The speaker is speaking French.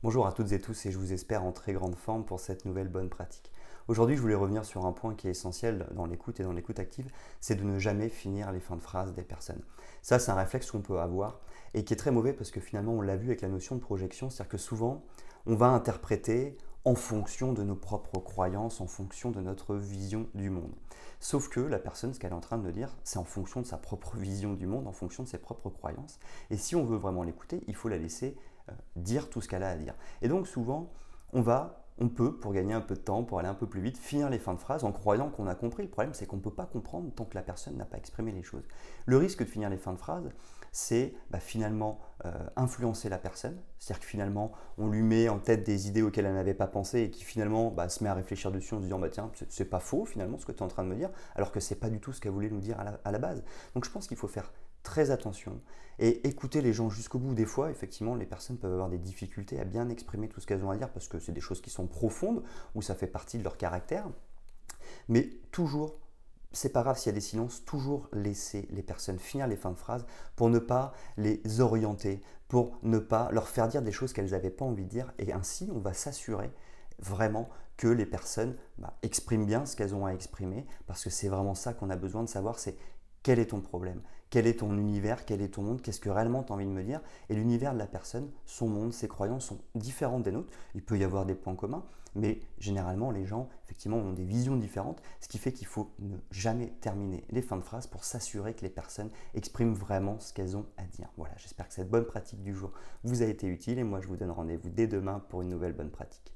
Bonjour à toutes et tous et je vous espère en très grande forme pour cette nouvelle bonne pratique. Aujourd'hui, je voulais revenir sur un point qui est essentiel dans l'écoute et dans l'écoute active, c'est de ne jamais finir les fins de phrase des personnes. Ça, c'est un réflexe qu'on peut avoir et qui est très mauvais parce que finalement, on l'a vu avec la notion de projection, c'est-à-dire que souvent, on va interpréter en fonction de nos propres croyances, en fonction de notre vision du monde. Sauf que la personne, ce qu'elle est en train de dire, c'est en fonction de sa propre vision du monde, en fonction de ses propres croyances. Et si on veut vraiment l'écouter, il faut la laisser dire tout ce qu'elle a à dire. Et donc souvent, on peut, pour gagner un peu de temps, pour aller un peu plus vite, finir les fins de phrase en croyant qu'on a compris. Le problème, c'est qu'on ne peut pas comprendre tant que la personne n'a pas exprimé les choses. Le risque de finir les fins de phrase, c'est finalement influencer la personne. C'est-à-dire que finalement, on lui met en tête des idées auxquelles elle n'avait pas pensé et qui finalement se met à réfléchir dessus en se disant tiens, c'est pas faux finalement ce que tu es en train de me dire, alors que c'est pas du tout ce qu'elle voulait nous dire à la base. Donc je pense qu'il faut faire très attention et écouter les gens jusqu'au bout. Des fois, effectivement, les personnes peuvent avoir des difficultés à bien exprimer tout ce qu'elles ont à dire parce que c'est des choses qui sont profondes ou ça fait partie de leur caractère. Mais toujours, c'est pas grave s'il y a des silences, toujours laisser les personnes finir les fins de phrase pour ne pas les orienter, pour ne pas leur faire dire des choses qu'elles n'avaient pas envie de dire. Et ainsi, on va s'assurer vraiment que les personnes expriment bien ce qu'elles ont à exprimer, parce que c'est vraiment ça qu'on a besoin de savoir, c'est quel est ton problème, quel est ton univers, quel est ton monde, qu'est-ce que réellement tu as envie de me dire. Et l'univers de la personne, son monde, ses croyances sont différentes des nôtres. Il peut y avoir des points communs, mais généralement les gens effectivement ont des visions différentes, ce qui fait qu'il faut ne jamais terminer les fins de phrase pour s'assurer que les personnes expriment vraiment ce qu'elles ont à dire. Voilà, j'espère que cette bonne pratique du jour vous a été utile et moi je vous donne rendez-vous dès demain pour une nouvelle bonne pratique.